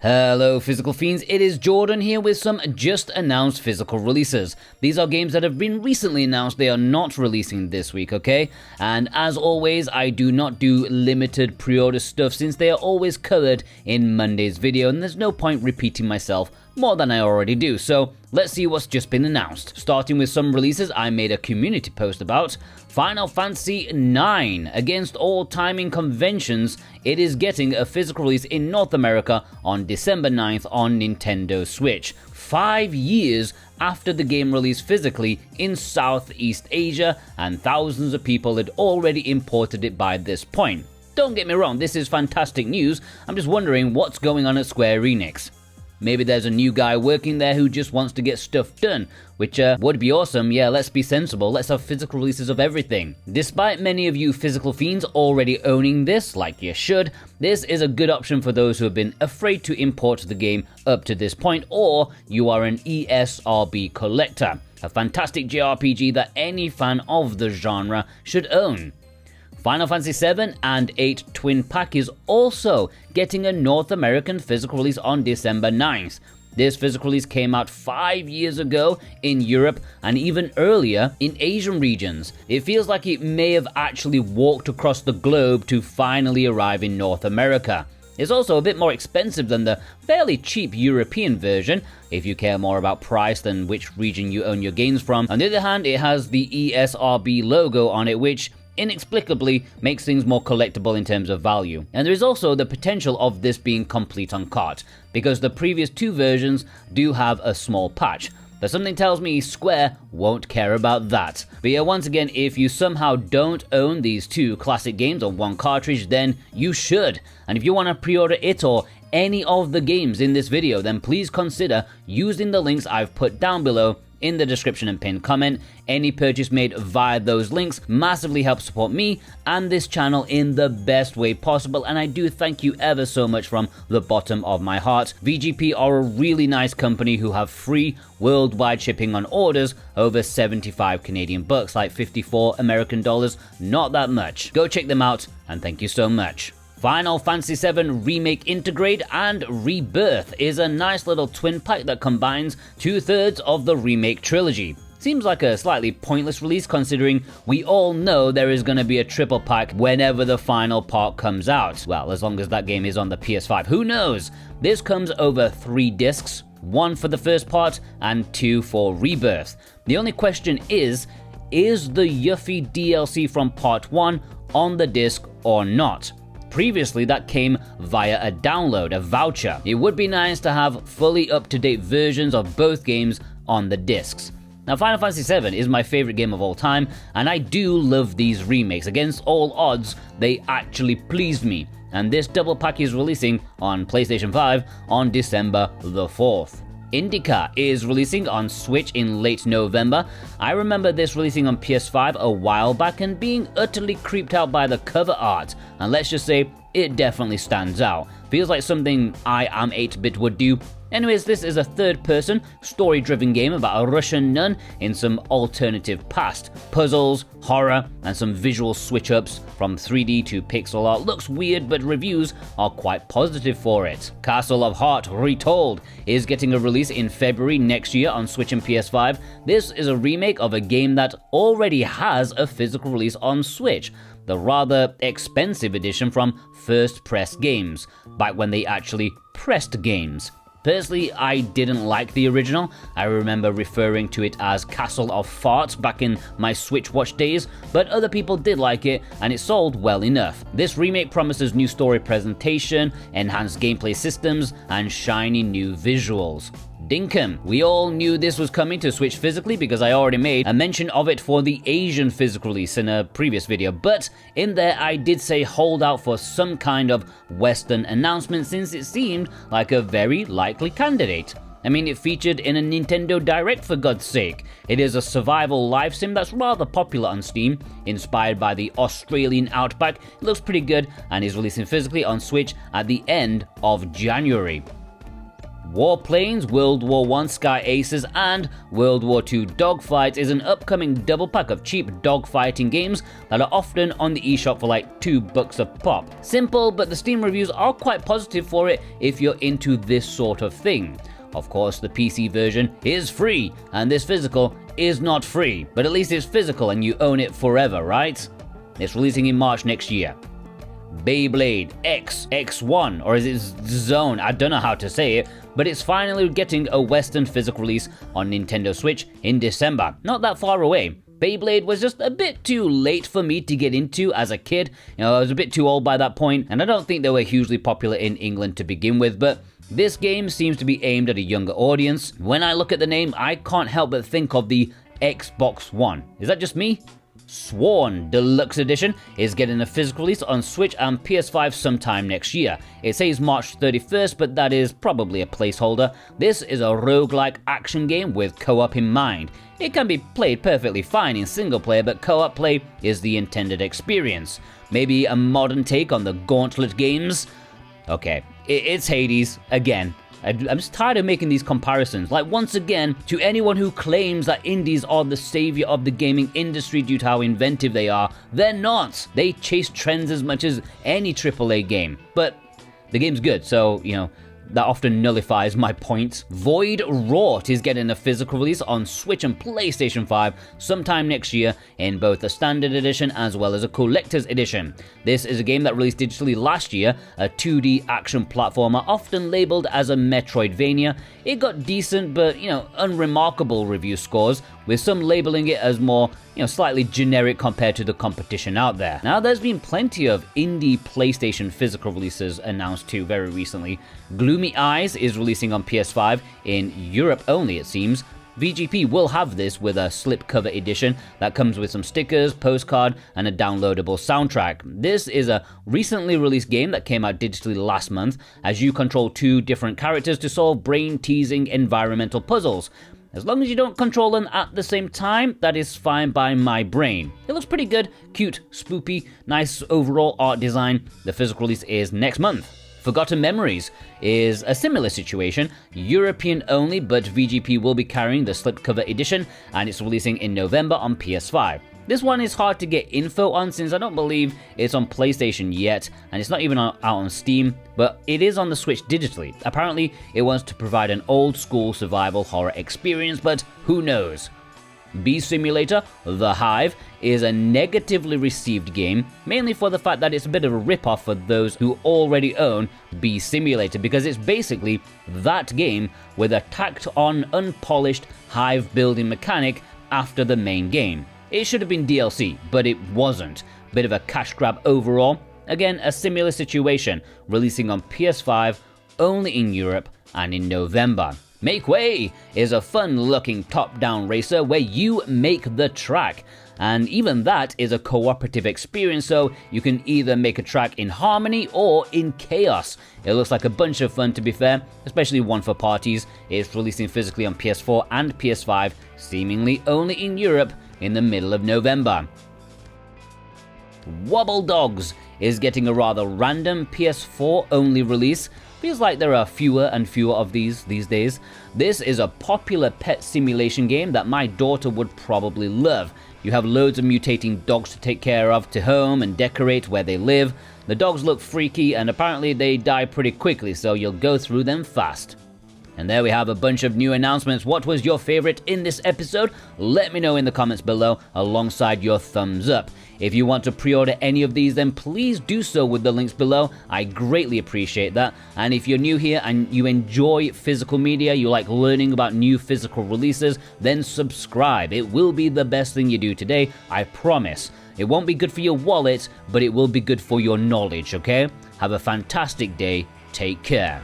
Hello physical fiends, it is Jordan here with some just announced physical releases. These are games that have been recently announced, they are not releasing this week, okay? And as always, I do not do limited pre-order stuff since they are always covered in Monday's video and there's no point repeating myself more than I already do, so let's see what's just been announced. Starting with some releases I made a community post about. Final Fantasy IX, against all timing conventions, it is getting a physical release in North America on December 9th on Nintendo Switch. 5 years after the game released physically in Southeast Asia, and thousands of people had already imported it by this point. Don't get me wrong, this is fantastic news, I'm just wondering what's going on at Square Enix. Maybe there's a new guy working there who just wants to get stuff done, which would be awesome. Yeah, let's be sensible, let's have physical releases of everything. Despite many of you physical fiends already owning this, like you should, this is a good option for those who have been afraid to import the game up to this point, or you are an ESRB collector. A fantastic JRPG that any fan of the genre should own. Final Fantasy VII and VIII Twin Pack is also getting a North American physical release on December 9th. This physical release came out 5 years ago in Europe and even earlier in Asian regions. It feels like it may have actually walked across the globe to finally arrive in North America. It's also a bit more expensive than the fairly cheap European version, if you care more about price than which region you own your games from. On the other hand, it has the ESRB logo on it, which inexplicably makes things more collectible in terms of value. And there is also the potential of this being complete on cart, because the previous two versions do have a small patch. But something tells me Square won't care about that. But yeah, once again, if you somehow don't own these two classic games on one cartridge, then you should. And if you want to pre-order it or any of the games in this video, then please consider using the links I've put down below in the description and pinned comment. Any purchase made via those links massively helps support me and this channel in the best way possible, and I do thank you ever so much from the bottom of my heart. VGP are a really nice company who have free worldwide shipping on orders over 75 Canadian bucks, like 54 American dollars, not that much. Go check them out and thank you so much. Final Fantasy VII Remake Intergrade and Rebirth is a nice little twin pack that combines 2/3 of the Remake trilogy. Seems like a slightly pointless release considering we all know there is going to be a triple pack whenever the final part comes out. Well, as long as that game is on the PS5, who knows? This comes over 3 discs, 1 for the first part and 2 for Rebirth. The only question is the Yuffie DLC from part 1 on the disc or not? Previously, that came via a download, a voucher. It would be nice to have fully up-to-date versions of both games on the discs. Now, Final Fantasy VII is my favorite game of all time, and I do love these remakes. Against all odds, they actually pleased me, and this double pack is releasing on PlayStation 5 on December the 4th. Indika is releasing on Switch in late November. I remember this releasing on PS5 a while back and being utterly creeped out by the cover art, and let's just say it definitely stands out. Feels like something I Am 8-Bit would do. Anyways, this is a third-person, story-driven game about a Russian nun in some alternative past. Puzzles, horror, and some visual switch-ups from 3D to pixel art. Looks weird, but reviews are quite positive for it. Castle of Heart Retold is getting a release in February next year on Switch and PS5. This is a remake of a game that already has a physical release on Switch, the rather expensive edition from First Press Games, back when they actually pressed games. Personally, I didn't like the original. I remember referring to it as Castle of Farts back in my Switch Watch days, but other people did like it and it sold well enough. This remake promises new story presentation, enhanced gameplay systems, and shiny new visuals. Dinkum. We all knew this was coming to Switch physically because I already made a mention of it for the Asian physical release in a previous video, but in there I did say hold out for some kind of Western announcement since it seemed like a very likely candidate. I mean, it featured in a Nintendo Direct for God's sake. It is a survival life sim that's rather popular on Steam, inspired by the Australian outback. It looks pretty good and is releasing physically on Switch at the end of January. Warplanes, World War I Sky Aces, and World War II Dogfight is an upcoming double pack of cheap dogfighting games that are often on the eShop for like $2 a pop. Simple, but the Steam reviews are quite positive for it if you're into this sort of thing. Of course, the PC version is free, and this physical is not free, but at least it's physical and you own it forever, right? It's releasing in March next year. BEYBLADE XONE, or is it XONE? I don't know how to say it, but it's finally getting a Western physical release on Nintendo Switch in December. Not that far away. BEYBLADE was just a bit too late for me to get into as a kid. I was a bit too old by that point, and I don't think they were hugely popular in England to begin with, but this game seems to be aimed at a younger audience. When I look at the name, I can't help but think of the Xbox One. Is that just me? Sworn Deluxe Edition is getting a physical release on Switch and PS5 sometime next year. It says March 31st, but that is probably a placeholder. This is a roguelike action game with co-op in mind. It can be played perfectly fine in single player, but co-op play is the intended experience. Maybe a modern take on the Gauntlet games? Okay, it's Hades again. I'm just tired of making these comparisons. Like, once again, to anyone who claims that indies are the savior of the gaming industry due to how inventive they are, they're not. They chase trends as much as any AAA game. But the game's good, so, that often nullifies my point. Voidwrought is getting a physical release on Switch and PlayStation 5 sometime next year in both a standard edition as well as a collector's edition. This is a game that released digitally last year, a 2D action platformer often labeled as a Metroidvania. It got decent but, unremarkable review scores, with some labeling it as more, slightly generic compared to the competition out there. Now, there's been plenty of indie PlayStation physical releases announced too very recently. Gloomy Eyes is releasing on PS5 in Europe only, it seems. VGP will have this with a slipcover edition that comes with some stickers, postcard, and a downloadable soundtrack. This is a recently released game that came out digitally last month, as you control two different characters to solve brain-teasing environmental puzzles. As long as you don't control them at the same time, that is fine by my brain. It looks pretty good, cute, spoopy, nice overall art design. The physical release is next month. Forgotten Memories is a similar situation, European only, but VGP will be carrying the slipcover edition, and it's releasing in November on PS5. This one is hard to get info on since I don't believe it's on PlayStation yet, and it's not even out on Steam, but it is on the Switch digitally. Apparently, it wants to provide an old-school survival horror experience, but who knows? Simulator The Hive is a negatively received game, mainly for the fact that it's a bit of a rip-off for those who already own Simulator, because it's basically that game with a tacked-on, unpolished hive building mechanic after the main game. It should have been DLC, but it wasn't. Bit of a cash grab overall. Again, a similar situation, releasing on PS5 only in Europe and in November. Make Way is a fun-looking top-down racer where you make the track. And even that is a cooperative experience, so you can either make a track in harmony or in chaos. It looks like a bunch of fun, to be fair, especially one for parties. It's releasing physically on PS4 and PS5, seemingly only in Europe in the middle of November. Wobbledogs is getting a rather random PS4-only release. Feels like there are fewer and fewer of these days. This is a popular pet simulation game that my daughter would probably love. You have loads of mutating dogs to take care of, to home and decorate where they live. The dogs look freaky and apparently they die pretty quickly, so you'll go through them fast. And there we have a bunch of new announcements. What was your favorite in this episode? Let me know in the comments below alongside your thumbs up. If you want to pre-order any of these, then please do so with the links below. I greatly appreciate that. And if you're new here and you enjoy physical media, you like learning about new physical releases, then subscribe. It will be the best thing you do today, I promise. It won't be good for your wallet, but it will be good for your knowledge, okay? Have a fantastic day. Take care.